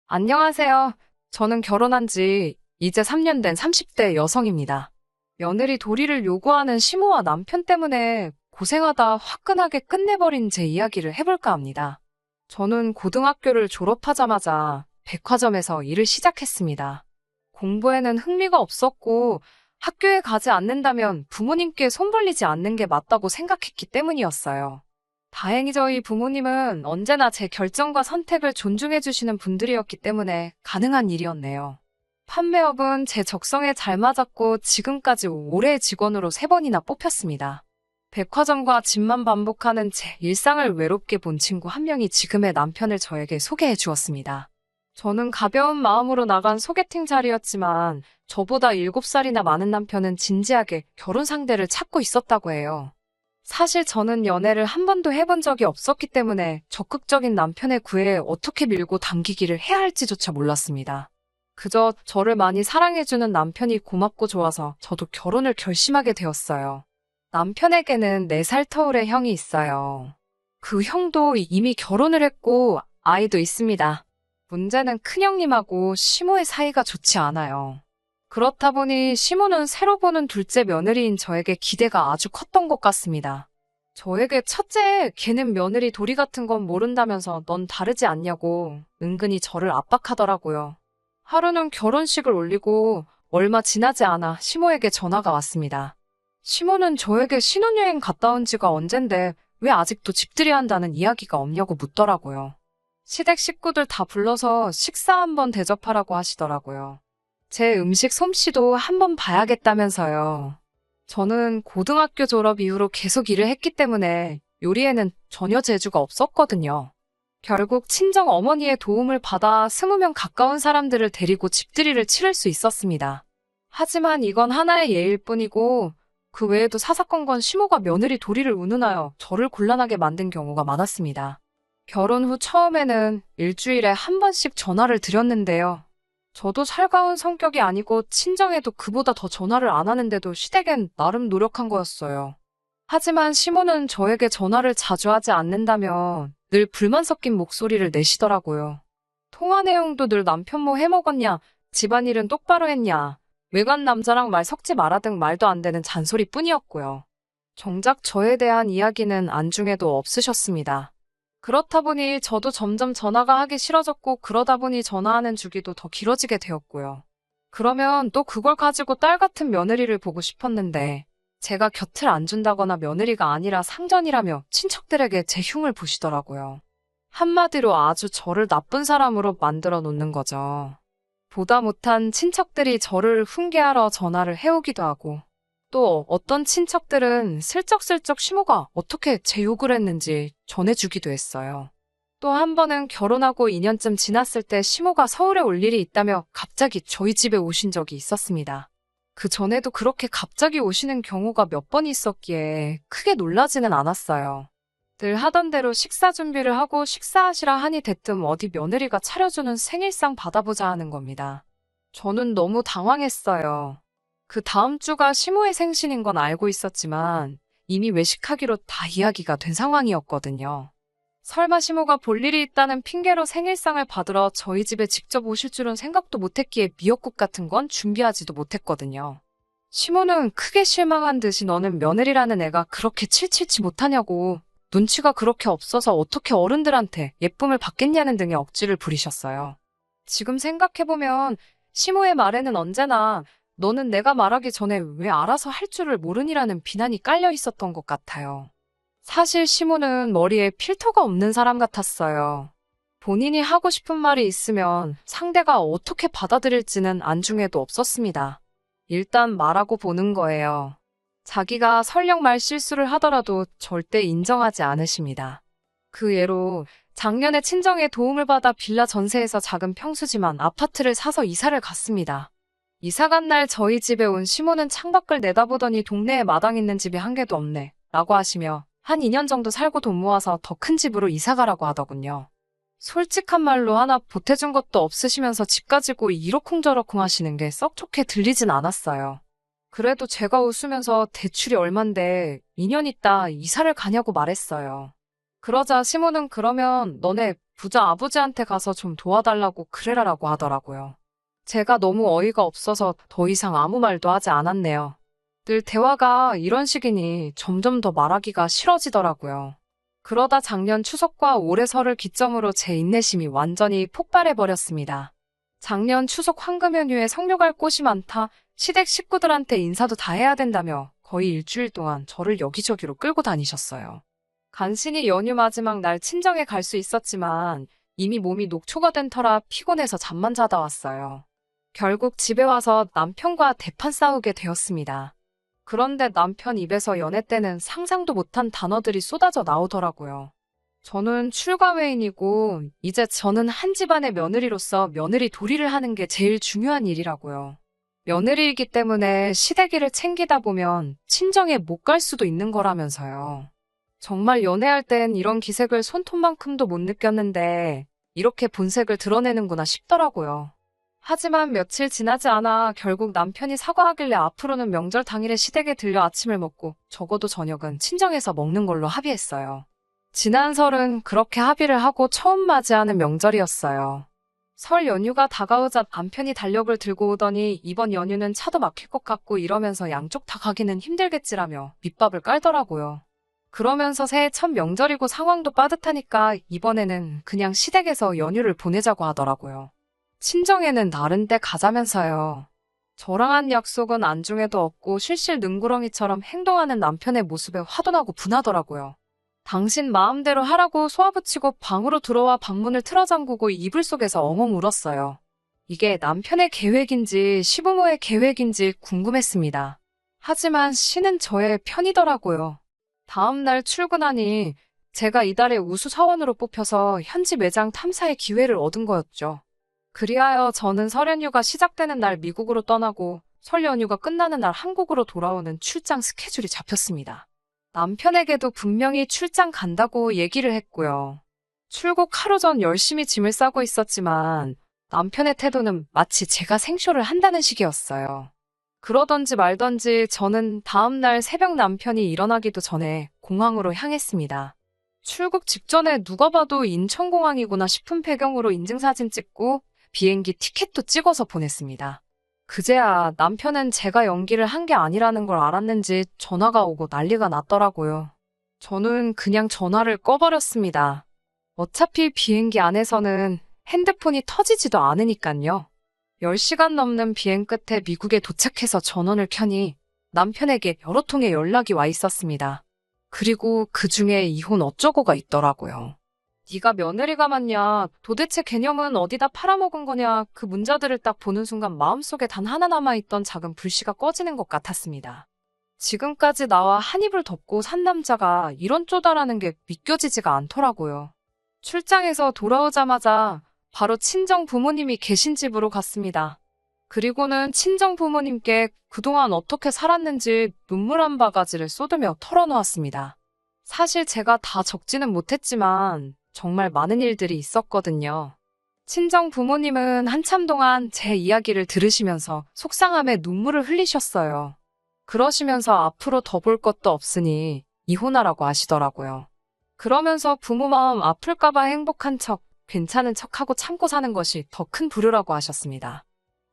안녕하세요. 저는 결혼한 지 이제 3년 된 30대 여성입니다. 며느리 도리를 요구하는 시모와 남편 때문에 고생하다 화끈하게 끝내버린 제 이야기를 해볼까 합니다. 저는 고등학교를 졸업하자마자 백화점에서 일을 시작했습니다. 공부에는 흥미가 없었고 학교에 가지 않는다면 부모님께 손 벌리지 않는 게 맞다고 생각했기 때문이었어요. 다행히 저희 부모님은 언제나 제 결정과 선택을 존중해 주시는 분들이었기 때문에 가능한 일이었네요. 판매업은 제 적성에 잘 맞았고 지금까지 올해의 직원으로 3번이나 뽑혔습니다. 백화점과 집만 반복하는 제 일상을 외롭게 본 친구 한 명이 지금의 남편을 저에게 소개해 주었습니다. 저는 가벼운 마음으로 나간 소개팅 자리였지만 저보다 7살이나 많은 남편은 진지하게 결혼 상대를 찾고 있었다고 해요. 사실 저는 연애를 한 번도 해본 적이 없었기 때문에 적극적인 남편의 구애에 어떻게 밀고 당기기를 해야 할지조차 몰랐습니다. 그저 저를 많이 사랑해주는 남편이 고맙고 좋아서 저도 결혼을 결심하게 되었어요. 남편에게는 4살 터울의 형이 있어요. 그 형도 이미 결혼을 했고 아이도 있습니다. 문제는 큰형님하고 시모의 사이가 좋지 않아요. 그렇다 보니 시모는 새로 보는 둘째 며느리인 저에게 기대가 아주 컸던 것 같습니다. 저에게 첫째, 걔는 며느리 도리 같은 건 모른다면서 넌 다르지 않냐고 은근히 저를 압박하더라고요. 하루는 결혼식을 올리고 얼마 지나지 않아 시모에게 전화가 왔습니다. 시모는 저에게 신혼여행 갔다 온 지가 언젠데 왜 아직도 집들이 한다는 이야기가 없냐고 묻더라고요. 시댁 식구들 다 불러서 식사 한번 대접하라고 하시더라고요. 제 음식 솜씨도 한번 봐야겠다면서요. 저는 고등학교 졸업 이후로 계속 일을 했기 때문에 요리에는 전혀 재주가 없었거든요. 결국 친정 어머니의 도움을 받아 20명 가까운 사람들을 데리고 집들이를 치를 수 있었습니다. 하지만 이건 하나의 예일 뿐이고 그 외에도 사사건건 시모가 며느리 도리를 운운하여 저를 곤란하게 만든 경우가 많았습니다. 결혼 후 처음에는 일주일에 한 번씩 전화를 드렸는데요. 저도 살가운 성격이 아니고 친정에도 그보다 더 전화를 안 하는데도 시댁엔 나름 노력한 거였어요. 하지만 시모는 저에게 전화를 자주 하지 않는다며 늘 불만 섞인 목소리를 내시더라고요. 통화 내용도 늘 남편 뭐 해먹었냐, 집안일은 똑바로 했냐, 외간 남자랑 말 섞지 마라 등 말도 안 되는 잔소리뿐이었고요. 정작 저에 대한 이야기는 안중에도 없으셨습니다. 그렇다 보니 저도 점점 전화가 하기 싫어졌고 그러다 보니 전화하는 주기도 더 길어지게 되었고요. 그러면 또 그걸 가지고 딸 같은 며느리를 보고 싶었는데 제가 곁을 안 준다거나 며느리가 아니라 상전이라며 친척들에게 제 흉을 보시더라고요. 한마디로 아주 저를 나쁜 사람으로 만들어 놓는 거죠. 보다 못한 친척들이 저를 훈계하러 전화를 해오기도 하고 또 어떤 친척들은 슬쩍슬쩍 시모가 어떻게 제 욕을 했는지 전해주기도 했어요. 또 한 번은 결혼하고 2년쯤 지났을 때 시모가 서울에 올 일이 있다며 갑자기 저희 집에 오신 적이 있었습니다. 그 전에도 그렇게 갑자기 오시는 경우가 몇 번 있었기에 크게 놀라지는 않았어요. 늘 하던 대로 식사 준비를 하고 식사하시라 하니 대뜸 어디 며느리가 차려주는 생일상 받아보자 하는 겁니다. 저는 너무 당황했어요. 그 다음 주가 시모의 생신인 건 알고 있었지만 이미 외식하기로 다 이야기가 된 상황이었거든요. 설마 시모가 볼 일이 있다는 핑계로 생일상을 받으러 저희 집에 직접 오실 줄은 생각도 못했기에 미역국 같은 건 준비하지도 못했거든요. 시모는 크게 실망한 듯이 너는 며느리라는 애가 그렇게 칠칠치 못하냐고 눈치가 그렇게 없어서 어떻게 어른들한테 예쁨을 받겠냐는 등의 억지를 부리셨어요. 지금 생각해보면 시모의 말에는 언제나 너는 내가 말하기 전에 왜 알아서 할 줄을 모르니라는 비난이 깔려 있었던 것 같아요. 사실 시모는 머리에 필터가 없는 사람 같았어요. 본인이 하고 싶은 말이 있으면 상대가 어떻게 받아들일지는 안중에도 없었습니다. 일단 말하고 보는 거예요. 자기가 설령 말 실수를 하더라도 절대 인정하지 않으십니다. 그 예로 작년에 친정의 도움을 받아 빌라 전세에서 작은 평수지만 아파트를 사서 이사를 갔습니다. 이사 간 날 저희 집에 온 시모는 창밖을 내다보더니 동네에 마당 있는 집이 한 개도 없네 라고 하시며 한 2년 정도 살고 돈 모아서 더 큰 집으로 이사 가라고 하더군요. 솔직한 말로 하나 보태준 것도 없으시면서 집 가지고 이러쿵저러쿵 하시는 게 썩 좋게 들리진 않았어요. 그래도 제가 웃으면서 대출이 얼만데 2년 있다 이사를 가냐고 말했어요. 그러자 시모는 그러면 너네 부자 아버지한테 가서 좀 도와달라고 그래라라고 하더라고요. 제가 너무 어이가 없어서 더 이상 아무 말도 하지 않았네요. 늘 대화가 이런 식이니 점점 더 말하기가 싫어지더라고요. 그러다 작년 추석과 올해 설을 기점으로 제 인내심이 완전히 폭발해버렸습니다. 작년 추석 황금 연휴에 성묘 갈 곳이 많다. 시댁 식구들한테 인사도 다 해야 된다며 거의 일주일 동안 저를 여기저기로 끌고 다니셨어요. 간신히 연휴 마지막 날 친정에 갈 수 있었지만 이미 몸이 녹초가 된 터라 피곤해서 잠만 자다 왔어요. 결국 집에 와서 남편과 대판 싸우게 되었습니다. 그런데 남편 입에서 연애 때는 상상도 못한 단어들이 쏟아져 나오더라고요. 저는 출가 외인이고 이제 저는 한 집안의 며느리로서 며느리 도리를 하는 게 제일 중요한 일이라고요. 며느리이기 때문에 시댁일을 챙기다 보면 친정에 못 갈 수도 있는 거라면서요. 정말 연애할 땐 이런 기색을 손톱만큼도 못 느꼈는데 이렇게 본색을 드러내는구나 싶더라고요. 하지만 며칠 지나지 않아 결국 남편이 사과하길래 앞으로는 명절 당일에 시댁에 들려 아침을 먹고 적어도 저녁은 친정에서 먹는 걸로 합의했어요. 지난 설은 그렇게 합의를 하고 처음 맞이하는 명절이었어요. 설 연휴가 다가오자 남편이 달력을 들고 오더니 이번 연휴는 차도 막힐 것 같고 이러면서 양쪽 다 가기는 힘들겠지라며 밑밥을 깔더라고요. 그러면서 새해 첫 명절이고 상황도 빠듯하니까 이번에는 그냥 시댁에서 연휴를 보내자고 하더라고요. 친정에는 다른 때 가자면서요. 저랑 한 약속은 안중에도 없고 실실 능구렁이처럼 행동하는 남편의 모습에 화도 나고 분하더라고요. 당신 마음대로 하라고 쏘아붙이고 방으로 들어와 방문을 틀어 잠그고 이불 속에서 엉엉 울었어요. 이게 남편의 계획인지 시부모의 계획인지 궁금했습니다. 하지만 씨는 저의 편이더라고요. 다음 날 출근하니 제가 이달의 우수 사원으로 뽑혀서 현지 매장 탐사의 기회를 얻은 거였죠. 그리하여 저는 설 연휴가 시작되는 날 미국으로 떠나고 설 연휴가 끝나는 날 한국으로 돌아오는 출장 스케줄이 잡혔습니다. 남편에게도 분명히 출장 간다고 얘기를 했고요. 출국 하루 전 열심히 짐을 싸고 있었지만 남편의 태도는 마치 제가 생쇼를 한다는 식이었어요. 그러던지 말던지 저는 다음 날 새벽 남편이 일어나기도 전에 공항으로 향했습니다. 출국 직전에 누가 봐도 인천공항이구나 싶은 배경으로 인증사진 찍고 비행기 티켓도 찍어서 보냈습니다. 그제야 남편은 제가 연기를 한 게 아니라는 걸 알았는지 전화가 오고 난리가 났더라고요. 저는 그냥 전화를 꺼버렸습니다. 어차피 비행기 안에서는 핸드폰이 터지지도 않으니깐요. 10시간 넘는 비행 끝에 미국에 도착해서 전원을 켜니 남편에게 여러 통의 연락이 와 있었습니다. 그리고 그중에 이혼 어쩌고가 있더라고요. 네가 며느리가 맞냐? 도대체 개념은 어디다 팔아먹은 거냐? 그 문자들을 딱 보는 순간 마음속에 단 하나 남아있던 작은 불씨가 꺼지는 것 같았습니다. 지금까지 나와 한 입을 덮고 산 남자가 이런 쪼다라는 게 믿겨지지가 않더라고요. 출장에서 돌아오자마자 바로 친정 부모님이 계신 집으로 갔습니다. 그리고는 친정 부모님께 그동안 어떻게 살았는지 눈물 한 바가지를 쏟으며 털어놓았습니다. 사실 제가 다 적지는 못했지만 정말 많은 일들이 있었거든요. 친정 부모님은 한참 동안 제 이야기를 들으시면서 속상함에 눈물을 흘리셨어요. 그러시면서 앞으로 더 볼 것도 없으니 이혼하라고 하시더라고요. 그러면서 부모 마음 아플까봐 행복한 척, 괜찮은 척하고 참고 사는 것이 더 큰 불효라고 하셨습니다.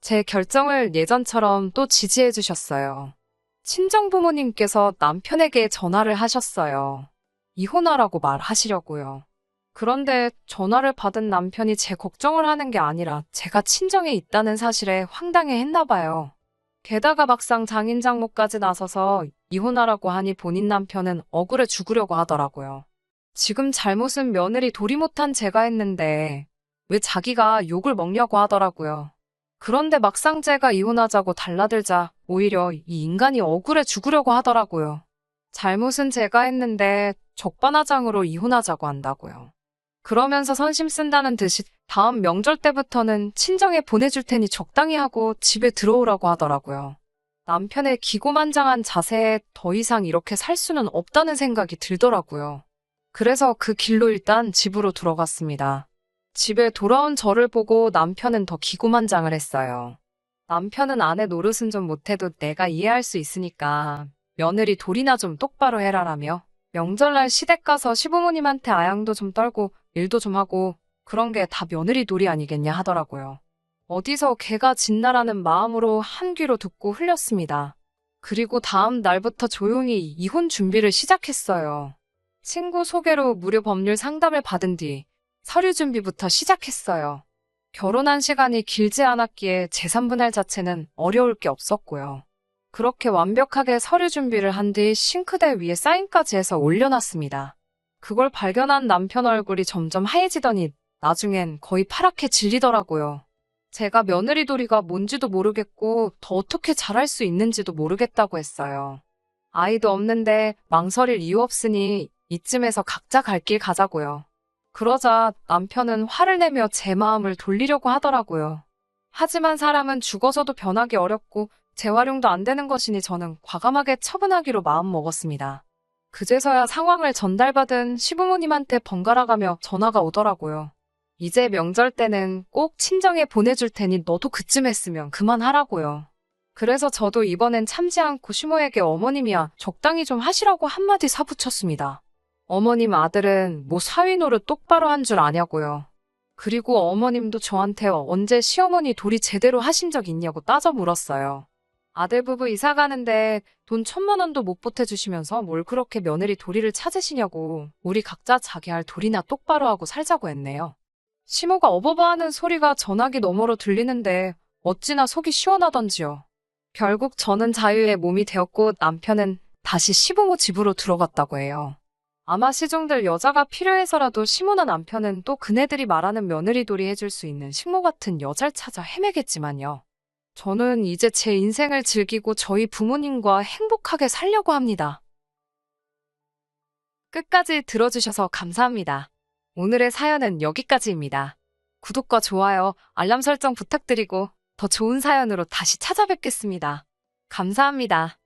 제 결정을 예전처럼 또 지지해 주셨어요. 친정 부모님께서 남편에게 전화를 하셨어요. 이혼하라고 말하시려고요. 그런데 전화를 받은 남편이 제 걱정을 하는 게 아니라 제가 친정에 있다는 사실에 황당해 했나 봐요. 게다가 막상 장인 장모까지 나서서 이혼하라고 하니 본인 남편은 억울해 죽으려고 하더라고요. 지금 잘못은 며느리 도리 못한 제가 했는데 왜 자기가 욕을 먹냐고 하더라고요. 그런데 막상 제가 이혼하자고 달라들자 오히려 이 인간이 억울해 죽으려고 하더라고요. 잘못은 제가 했는데 적반하장으로 이혼하자고 한다고요. 그러면서 선심 쓴다는 듯이 다음 명절 때부터는 친정에 보내줄 테니 적당히 하고 집에 들어오라고 하더라고요. 남편의 기고만장한 자세에 더 이상 이렇게 살 수는 없다는 생각이 들더라고요. 그래서 그 길로 일단 집으로 들어갔습니다. 집에 돌아온 저를 보고 남편은 더 기고만장을 했어요. 남편은 아내 노릇은 좀 못해도 내가 이해할 수 있으니까 며느리 도리나 좀 똑바로 해라라며 명절날 시댁 가서 시부모님한테 아양도 좀 떨고 일도 좀 하고 그런 게 다 며느리 도리 아니겠냐 하더라고요. 어디서 개가 짖나라는 마음으로 한 귀로 듣고 흘렸습니다. 그리고 다음 날부터 조용히 이혼 준비를 시작했어요. 친구 소개로 무료 법률 상담을 받은 뒤 서류 준비부터 시작했어요. 결혼한 시간이 길지 않았기에 재산 분할 자체는 어려울 게 없었고요. 그렇게 완벽하게 서류 준비를 한 뒤 싱크대 위에 사인까지 해서 올려놨습니다. 그걸 발견한 남편 얼굴이 점점 하얘지더니 나중엔 거의 파랗게 질리더라고요. 제가 며느리 도리가 뭔지도 모르겠고 더 어떻게 잘할 수 있는지도 모르겠다고 했어요. 아이도 없는데 망설일 이유 없으니 이쯤에서 각자 갈 길 가자고요. 그러자 남편은 화를 내며 제 마음을 돌리려고 하더라고요. 하지만 사람은 죽어서도 변하기 어렵고 재활용도 안 되는 것이니 저는 과감하게 처분하기로 마음먹었습니다. 그제서야 상황을 전달받은 시부모님한테 번갈아가며 전화가 오더라고요. 이제 명절 때는 꼭 친정에 보내줄 테니 너도 그쯤 했으면 그만하라고요. 그래서 저도 이번엔 참지 않고 시모에게 어머님이야 적당히 좀 하시라고 한마디 사붙였습니다. 어머님 아들은 뭐 사위 노릇 똑바로 한 줄 아냐고요. 그리고 어머님도 저한테 언제 시어머니 도리 제대로 하신 적 있냐고 따져 물었어요. 아들 부부 이사 가는데 돈 1,000만 원도 못 보태주시면서 뭘 그렇게 며느리 도리를 찾으시냐고 우리 각자 자기 할 도리나 똑바로 하고 살자고 했네요. 시모가 어버버하는 소리가 전화기 너머로 들리는데 어찌나 속이 시원하던지요. 결국 저는 자유의 몸이 되었고 남편은 다시 시부모 집으로 들어갔다고 해요. 아마 시종들 여자가 필요해서라도 시모나 남편은 또 그네들이 말하는 며느리 도리 해줄 수 있는 식모 같은 여자를 찾아 헤매겠지만요. 저는 이제 제 인생을 즐기고 저희 부모님과 행복하게 살려고 합니다. 끝까지 들어주셔서 감사합니다. 오늘의 사연은 여기까지입니다. 구독과 좋아요, 알람 설정 부탁드리고 더 좋은 사연으로 다시 찾아뵙겠습니다. 감사합니다.